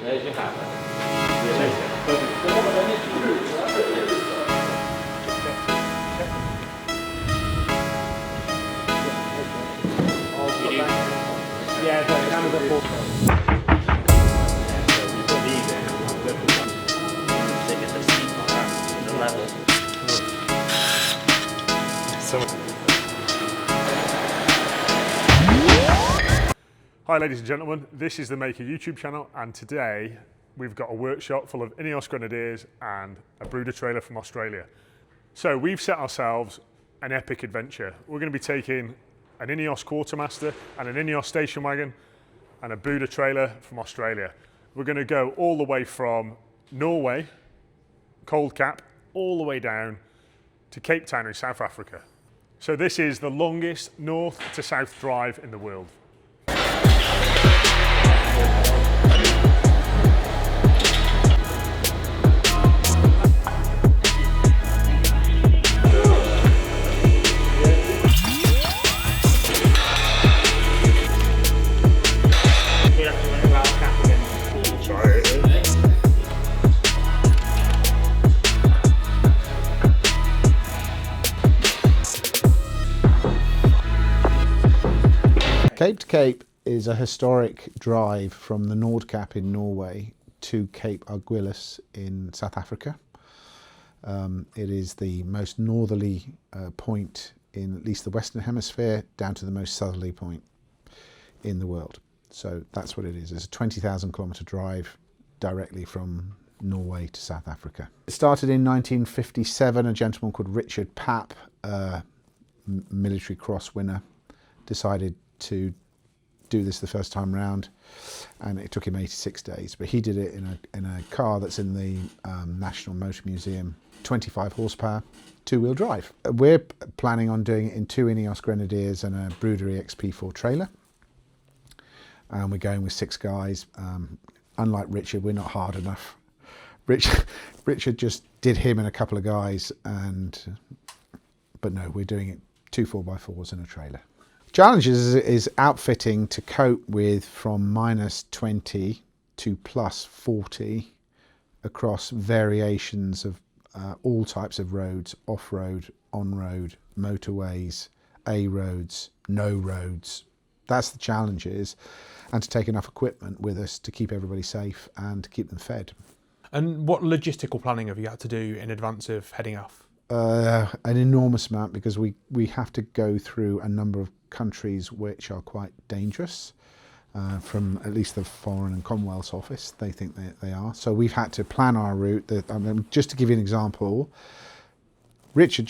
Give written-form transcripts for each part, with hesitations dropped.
There you have it. Yeah, the camera's at 4. Hi ladies and gentlemen, this is the Mahker YouTube channel, and today we've got a workshop full of Ineos Grenadiers and a Bruder trailer from Australia. So we've set ourselves an epic adventure. We're going to be taking an Ineos Quartermaster and an Ineos station wagon and a Bruder trailer from Australia. We're going to go all the way from Norway, cold cap, all the way down to Cape Town in South Africa. So this is the longest north to south drive in the world. Cape to Cape is a historic drive from the Nordkapp in Norway to Cape Arguillas in South Africa. It is the most northerly point in at least the Western Hemisphere down to the most southerly point in the world. So that's what it is. It's a 20,000 kilometre drive directly from Norway to South Africa. It started in 1957. A gentleman called Richard Papp, military cross winner, decided to do this the first time round, and it took him 86 days, but he did it in a car that's in the National Motor Museum, 25 horsepower, two-wheel drive. We're planning on doing it in 2 Ineos Grenadiers and a Bruder EXP4 trailer, and we're going with 6 guys. Unlike Richard, we're not hard enough. Richard just did him and a couple of guys, but no, we're doing it 2 4x4s and a trailer. Challenges is outfitting to cope with from -20 to +40 across variations of all types of roads: off-road, on-road, motorways, A roads, no roads. That's the challenges, and to take enough equipment with us to keep everybody safe and to keep them fed. And what logistical planning have you had to do in advance of heading off? An enormous amount, because we have to go through a number of countries which are quite dangerous, from at least the Foreign and Commonwealth Office. They think they are. So we've had to plan our route. Just to give you an example, Richard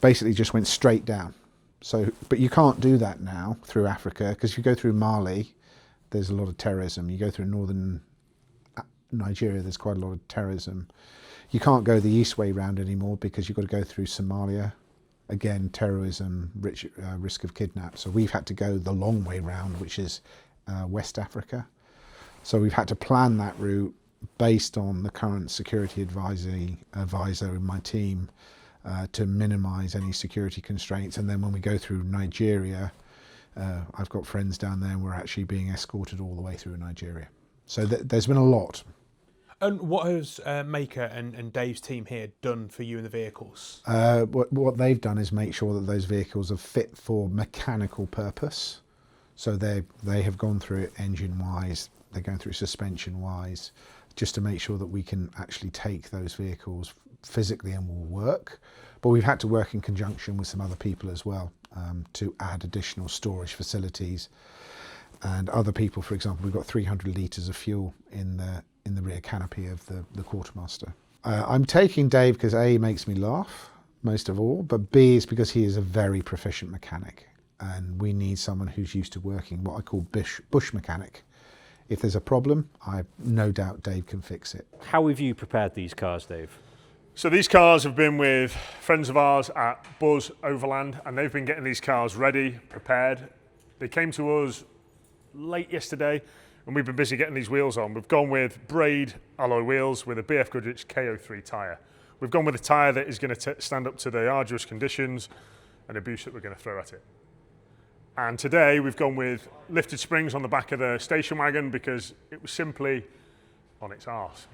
basically just went straight down. So, but you can't do that now through Africa, because if you go through Mali, there's a lot of terrorism. You go through northern Nigeria, there's quite a lot of terrorism. You can't go the east way round anymore, because you've got to go through Somalia. Again, terrorism, risk of kidnap. So we've had to go the long way round, which is West Africa. So we've had to plan that route based on the current security advisor in my team to minimise any security constraints. And then when we go through Nigeria, I've got friends down there, and we're actually being escorted all the way through Nigeria. So there's been a lot. And what has Mahker and Dave's team here done for you in the vehicles? What they've done is make sure that those vehicles are fit for mechanical purpose. So they have gone through it engine-wise, they're going through suspension-wise, just to make sure that we can actually take those vehicles physically and will work. But we've had to work in conjunction with some other people as well, to add additional storage facilities. And other people, for example, we've got 300 litres of fuel in the rear canopy of the Quartermaster. I'm taking Dave because A, he makes me laugh most of all, but B is because he is a very proficient mechanic, and we need someone who's used to working what I call bush mechanic. If there's a problem, I've no doubt Dave can fix it. How have you prepared these cars, Dave? So these cars have been with friends of ours at Buzz Overland, and they've been getting these cars ready, prepared. They came to us late yesterday, and we've been busy getting these wheels on. We've gone with braid alloy wheels with a BF Goodrich KO3 tyre. We've gone with a tyre that is going to stand up to the arduous conditions and abuse that we're going to throw at it. And today we've gone with lifted springs on the back of the station wagon, because it was simply on its arse.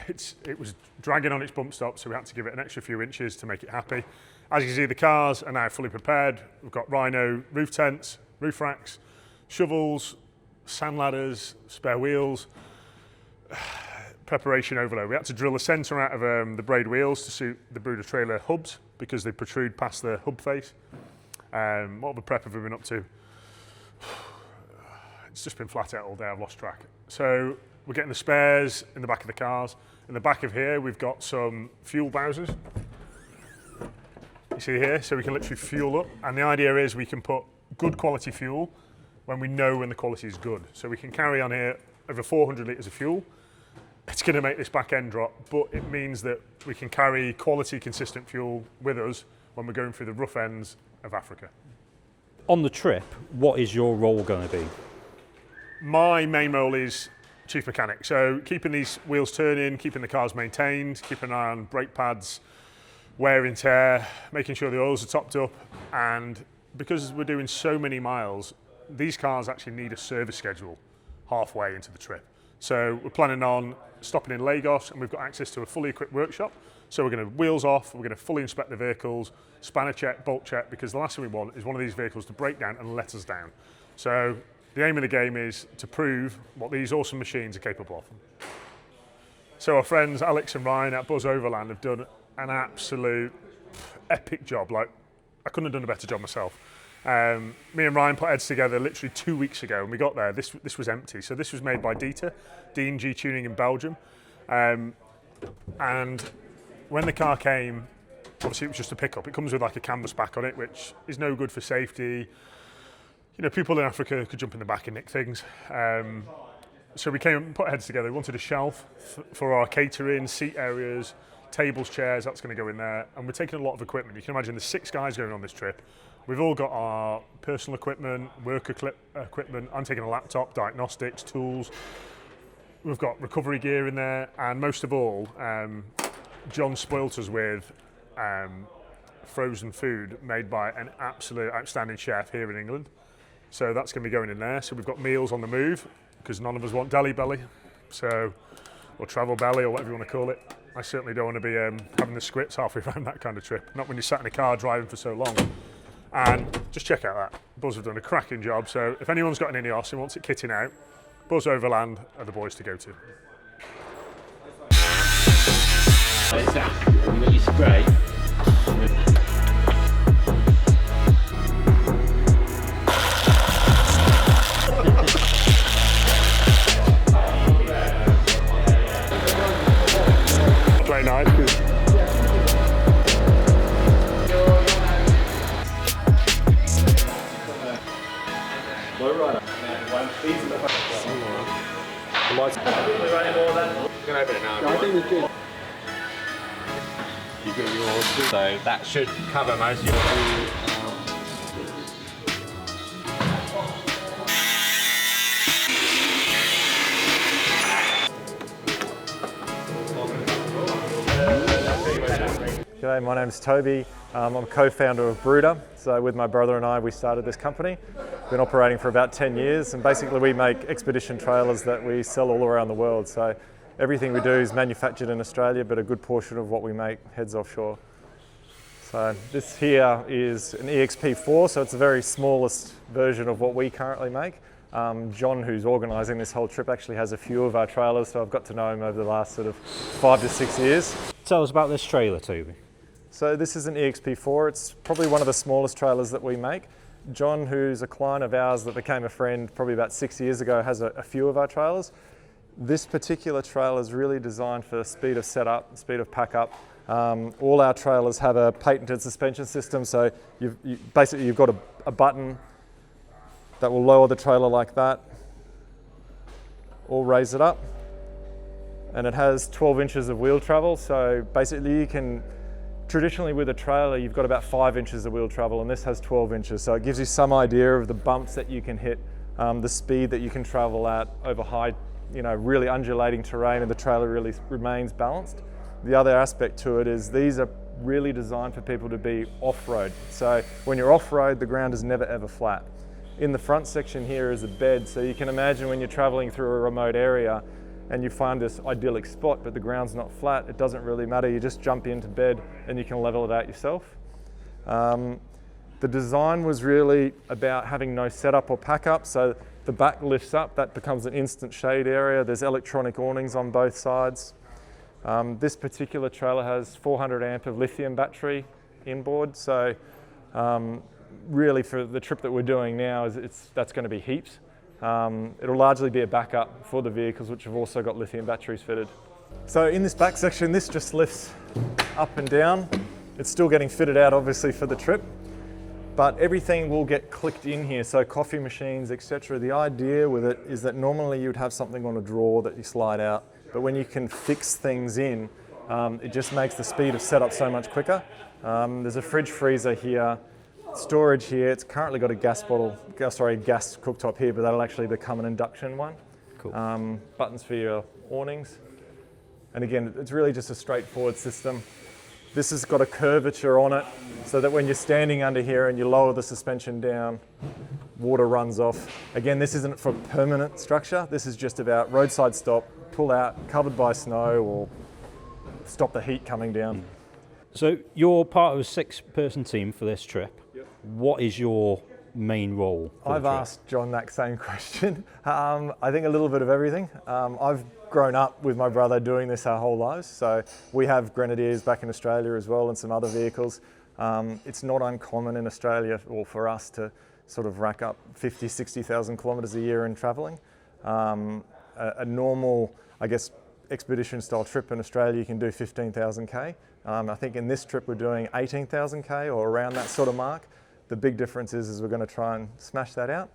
It was dragging on its bump stop, so we had to give it an extra few inches to make it happy. As you can see, the cars are now fully prepared. We've got Rhino roof tents, roof racks, shovels, sand ladders, spare wheels, preparation overload. We had to drill a centre out of the braid wheels to suit the Bruder Trailer hubs because they protrude past the hub face. What other prep have we been up to? It's just been flat out all day, I've lost track. So we're getting the spares in the back of the cars. In the back of here, we've got some fuel bowsers. You see here, so we can literally fuel up. And the idea is we can put good quality fuel when we know when the quality is good. So we can carry on here over 400 litres of fuel. It's going to make this back end drop, but it means that we can carry quality, consistent fuel with us when we're going through the rough ends of Africa. On the trip, what is your role going to be? My main role is chief mechanic, so keeping these wheels turning, keeping the cars maintained, keeping an eye on brake pads, wear and tear, making sure the oils are topped up, and because we're doing so many miles, these cars actually need a service schedule halfway into the trip. So we're planning on stopping in Lagos, and we've got access to a fully equipped workshop. So we're going to wheels off, we're going to fully inspect the vehicles, spanner check, bolt check, because the last thing we want is one of these vehicles to break down and let us down. So the aim of the game is to prove what these awesome machines are capable of. So our friends Alex and Ryan at Buzz Overland have done an absolute epic job. Like, I couldn't have done a better job myself. Me and Ryan put heads together literally 2 weeks ago, and we got there. This was empty. So this was made by Dieter, D&G Tuning in Belgium. And when the car came, obviously it was just a pickup. It comes with like a canvas back on it, which is no good for safety. You know, people in Africa could jump in the back and nick things. So we came and put heads together. We wanted a shelf for our catering, seat areas, tables, chairs, that's going to go in there. And we're taking a lot of equipment. You can imagine there's 6 guys going on this trip. We've all got our personal equipment, work equipment. I'm taking a laptop, diagnostics, tools. We've got recovery gear in there. And most of all, John spoilt us with frozen food made by an absolute outstanding chef here in England. So that's going to be going in there. So we've got meals on the move, because none of us want deli belly, so, or travel belly, or whatever you want to call it. I certainly don't want to be having the scripts halfway around that kind of trip, not when you're sat in a car driving for so long. And just check out that. Buzz have done a cracking job, so if anyone's got an Ineos and wants it kitting out, Buzz Overland are the boys to go to. What's that? You got your spray? Very nice, because So that should cover most of your G'day, my name's Toby. I'm a co-founder of Bruder. So with my brother and I, we started this company. Been operating for about 10 years, and basically we make expedition trailers that we sell all around the world. So everything we do is manufactured in Australia, but a good portion of what we make heads offshore. So this here is an EXP4, so it's the very smallest version of what we currently make. John, who's organising this whole trip, actually has a few of our trailers, so I've got to know him over the last sort of 5 to 6 years. Tell us about this trailer, Toby. So this is an EXP4. It's probably one of the smallest trailers that we make. John, who's a client of ours that became a friend probably about 6 years ago, has a few of our trailers. This particular trailer is really designed for speed of setup, speed of pack up. All our trailers have a patented suspension system, so basically you've got a button that will lower the trailer like that, or raise it up. And it has 12 inches of wheel travel, so basically you can, traditionally with a trailer you've got about 5 inches of wheel travel, and this has 12 inches, so it gives you some idea of the bumps that you can hit, the speed that you can travel at over high, really undulating terrain, and the trailer really remains balanced. The other aspect to it is these are really designed for people to be off-road. So when you're off-road, the ground is never ever flat. In the front section here is a bed, so you can imagine when you're traveling through a remote area, and you find this idyllic spot, but the ground's not flat, it doesn't really matter. You just jump into bed and you can level it out yourself. The design was really about having no setup or pack up, so the back lifts up, that becomes an instant shade area. There's electronic awnings on both sides. This particular trailer has 400 amp of lithium battery inboard, so really for the trip that we're doing now, that's going to be heaps. It'll largely be a backup for the vehicles, which have also got lithium batteries fitted. So in this back section, this just lifts up and down. It's still getting fitted out, obviously, for the trip, but everything will get clicked in here, so coffee machines, etc. The idea with it is that normally you'd have something on a drawer that you slide out, but when you can fix things in, it just makes the speed of setup so much quicker. There's a fridge freezer here, storage here. It's currently got a gas cooktop here, but that'll actually become an induction one. Cool. Buttons for your awnings. And again, it's really just a straightforward system. This has got a curvature on it so that when you're standing under here and you lower the suspension down, water runs off. Again, this isn't for permanent structure. This is just about roadside stop, pull out, covered by snow, or stop the heat coming down. So you're part of a 6-person team for this trip. Yep. What is your main role? I've asked John that same question. I think a little bit of everything. I've grown up with my brother doing this our whole lives, so we have Grenadiers back in Australia as well and some other vehicles. It's not uncommon in Australia, or for us, to sort of rack up 50, 60,000 kilometres a year in travelling. A normal, I guess, expedition style trip in Australia, you can do 15,000k. I think in this trip we're doing 18,000k or around that sort of mark. The big difference is we're going to try and smash that out.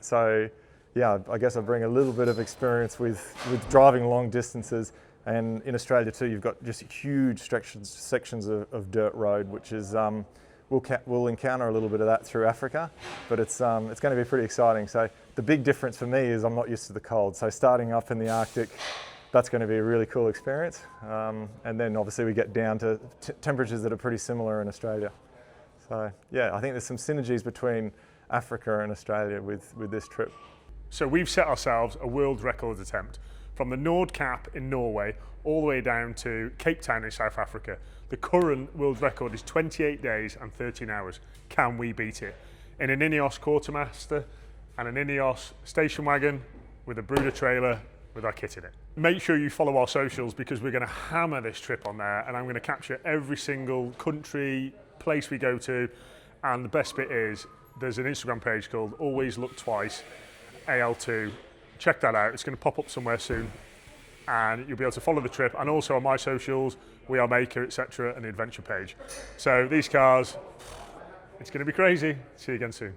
So yeah, I guess I bring a little bit of experience with driving long distances, and in Australia too, you've got just huge sections of dirt road, which is we'll encounter a little bit of that through Africa, but it's going to be pretty exciting. So the big difference for me is I'm not used to the cold. So starting up in the Arctic, that's going to be a really cool experience. And then obviously we get down to temperatures that are pretty similar in Australia. So yeah, I think there's some synergies between Africa and Australia with this trip. So we've set ourselves a world record attempt from the Nordkapp in Norway all the way down to Cape Town in South Africa. The current world record is 28 days and 13 hours. Can we beat it? In an Ineos Quartermaster and an Ineos station wagon with a Bruder trailer with our kit in it. Make sure you follow our socials, because we're going to hammer this trip on there, and I'm going to capture every single country, place we go to. And the best bit is there's an Instagram page called Always Look Twice AL2. Check that out. It's going to pop up somewhere soon, and you'll be able to follow the trip. And also on my socials, we are Mahker, etc., and the adventure page. So these cars, it's going to be crazy. See you again soon.